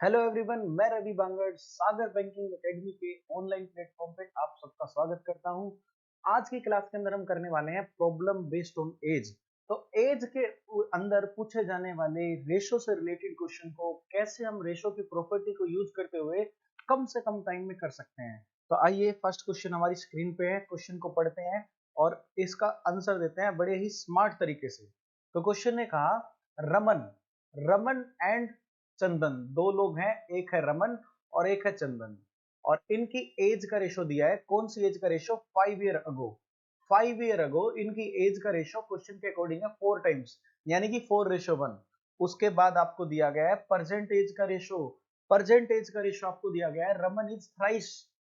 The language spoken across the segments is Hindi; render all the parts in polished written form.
हेलो एवरीवन, मैं रवि बांगड़ सागर बैंकिंग एकेडमी के ऑनलाइन प्लेटफॉर्म पे आप सबका स्वागत करता हूं। आज की क्लास के अंदर हम करने वाले हैं प्रॉब्लम बेस्ड ऑन एज। तो एज के अंदर पूछे जाने वाले रेशो से रिलेटेड क्वेश्चन को कैसे हम रेशो की प्रॉपर्टी को यूज करते हुए कम से कम टाइम में कर सकते हैं। तो आइए फर्स्ट क्वेश्चन हमारी स्क्रीन पे है, क्वेश्चन को पढ़ते हैं और इसका आंसर देते हैं बड़े ही स्मार्ट तरीके से। तो क्वेश्चन ने कहा, रमन रमन एंड चंदन, दो लोग हैं, एक है रमन और एक है चंदन, और इनकी एज का रेशो दिया है। कौन सी एज का रेशो? 5 ईयर अगो इनकी एज का रेशो क्वेश्चन के अकॉर्डिंग है 4 टाइम्स, यानी कि 4:1। उसके बाद आपको दिया गया है परसेंट एज का रेशो। परसेंट एज का रेशो आपको दिया गया है, Raman is thrice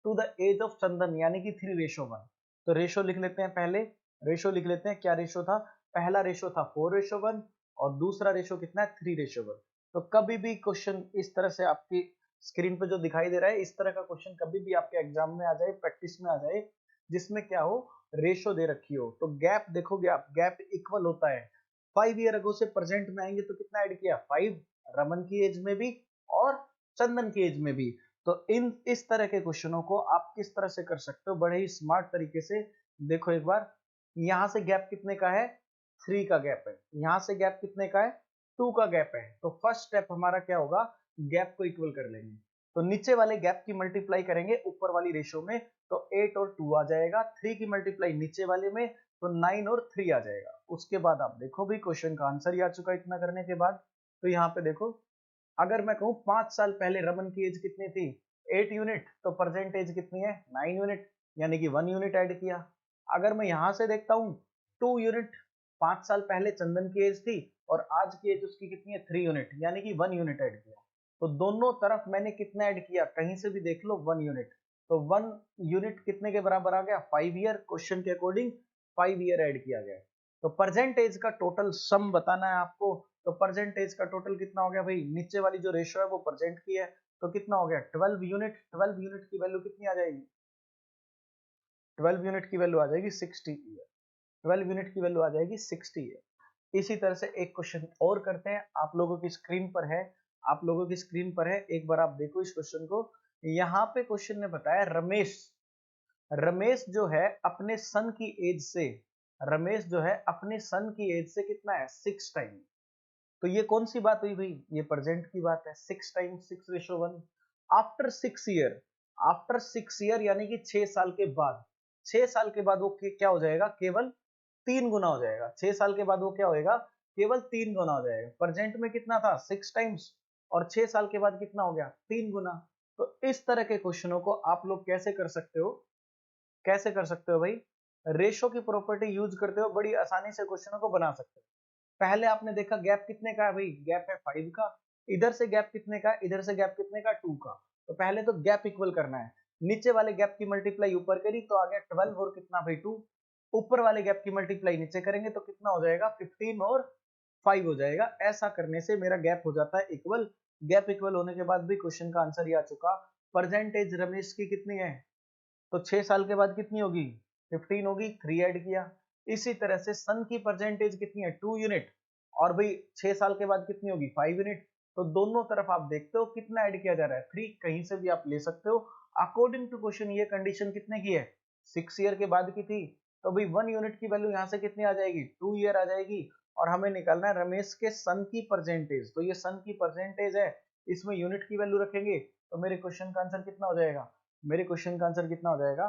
to the age of Chandan, यानी कि 3:1। तो रेशो लिख लेते हैं, पहले रेशो लिख लेते हैं। क्या रेशो था? पहला रेशो था 4:1 और दूसरा रेशो कितना है? 3:1। तो कभी भी क्वेश्चन इस तरह से आपकी स्क्रीन पे जो दिखाई दे रहा है, इस तरह का क्वेश्चन कभी भी आपके एग्जाम में आ जाए, प्रैक्टिस में आ जाए, जिसमें क्या हो, रेशो दे रखी हो, तो गैप देखोगे आप, गैप इक्वल होता है। 5 ईयर अगो से प्रेजेंट में आएंगे तो कितना ऐड किया? 5, रमन की एज में भी और चंदन की एज में भी। तो इस तरह के क्वेश्चनों को आप किस तरह से कर सकते हो, बड़े ही स्मार्ट तरीके से। देखो एक बार, यहां से गैप कितने का है? 3 का गैप है। यहां से गैप कितने का है? 2 का गैप है। तो फर्स्ट स्टेप हमारा क्या होगा? गैप को इक्वल कर लेंगे। तो नीचे वाले गैप की मल्टीप्लाई करेंगे ऊपर वाली रेशो में, तो 8 और 2 आ जाएगा। 3 की मल्टीप्लाई नीचे वाले में, तो 9 और 3 आ जाएगा। उसके बाद आप देखो भी, क्वेश्चन का आंसर ही आ चुका इतना करने के बाद। तो यहाँ पे देखो, अगर मैं कहूँ 5 साल पहले रमन की एज कितनी थी? 8 यूनिट। तो प्रेजेंट एज कितनी है? 9 यूनिट, यानी कि 1 यूनिट ऐड किया। अगर मैं यहां से देखता हूँ 2 यूनिट, 5 साल पहले चंदन की एज थी और आज की एज उसकी कितनी है? 3 यूनिट, यानी कि 1 यूनिट ऐड किया। तो दोनों तरफ मैंने कितना ऐड किया? कहीं से भी देख लो, 1 यूनिट। तो 1 यूनिट कितने के बराबर आ गया? 5 ईयर। क्वेश्चन के अकॉर्डिंग 5 ईयर ऐड किया गया। तो परसेंटेज का टोटल सम बताना है आपको। तो परसेंटेज का टोटल कितना हो गया भाई? नीचे वाली जो रेशो है वो परसेंट की है, तो कितना हो गया? 12 यूनिट। 12 यूनिट की वैल्यू कितनी आ जाएगी? 12 यूनिट की वैल्यू आ जाएगी 60 ईयर। 12 यूनिट की वैल्यू आ जाएगी 60 ईयर। इसी तरह से एक क्वेश्चन और करते हैं, आप लोगों की स्क्रीन पर है, आप लोगों की स्क्रीन पर है, एक बार आप देखो इस क्वेश्चन को। यहाँ पे क्वेश्चन ने बताया, रमेश रमेश जो है अपने सन की एज से, रमेश जो है अपने सन की एज से कितना है? 6 टाइम। तो ये कौन सी बात हुई भाई? ये प्रेजेंट की बात है। 6 times 6:1 after 6 year. After 6 year यानी कि 6 साल के बाद। 6 साल के बाद वो क्या हो जाएगा? केवल 3 गुना हो जाएगा। 6 साल के बाद वो क्या होएगा? केवल 3 गुना हो जाएगा। प्रेजेंट में कितना था? 6 टाइम्स, और 6 साल के बाद कितना हो गया? 3 गुना। तो इस तरह के क्वेश्चनों को आप लोग कैसे कर सकते हो? कैसे कर सकते हो भाई? रेशो की प्रॉपर्टी यूज करते हो बड़ी आसानी से क्वेश्चनों को बना सकते हो। पहले आपने देखा गैप कितने का है भाई? गैप है 5 का। इधर से गैप कितने का? इधर से गैप कितने का? 2 का। तो पहले तो गैप इक्वल करना है। नीचे वाले गैप की मल्टीप्लाई ऊपर करी तो आ गया 12 और कितना भाई? 2। ऊपर वाले गैप की मल्टीप्लाई नीचे करेंगे तो कितना हो जाएगा? 15 और 5 हो जाएगा। ऐसा करने से मेरा गैप हो जाता है इक्वल। गैप इक्वल होने के बाद भी क्वेश्चन का आंसर ही आ चुका। परसेंटेज रमेश की कितनी है? तो 6 साल के बाद कितनी होगी? 15 होगी, 3 ऐड किया। इसी तरह से सन की परसेंटेज कितनी है? 2 यूनिट, और भाई 6 साल के बाद कितनी होगी? 5 यूनिट। तो दोनों तरफ आप देखते हो कितना ऐड किया जा रहा है? 3। कहीं से भी आप ले सकते हो। अकॉर्डिंग टू क्वेश्चन ये कंडीशन कितने की है? 6 ईयर के बाद की थी। तो भाई 1 यूनिट की वैल्यू यहाँ से कितनी आ जाएगी? 2 ईयर आ जाएगी। और हमें निकालना है रमेश के सन की परसेंटेज। तो ये सन की परसेंटेज है, इसमें यूनिट की वैल्यू रखेंगे तो मेरे क्वेश्चन का आंसर कितना हो जाएगा? मेरे क्वेश्चन का आंसर कितना हो जाएगा?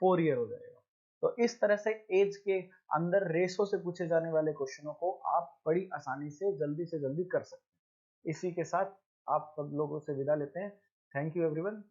4 ईयर हो जाएगा। तो इस तरह से एज के अंदर रेशो से पूछे जाने वाले क्वेश्चनों को आप बड़ी आसानी से जल्दी कर सकते हैं। इसी के साथ आप सब लोगों से विदा लेते हैं। Thank you everyone.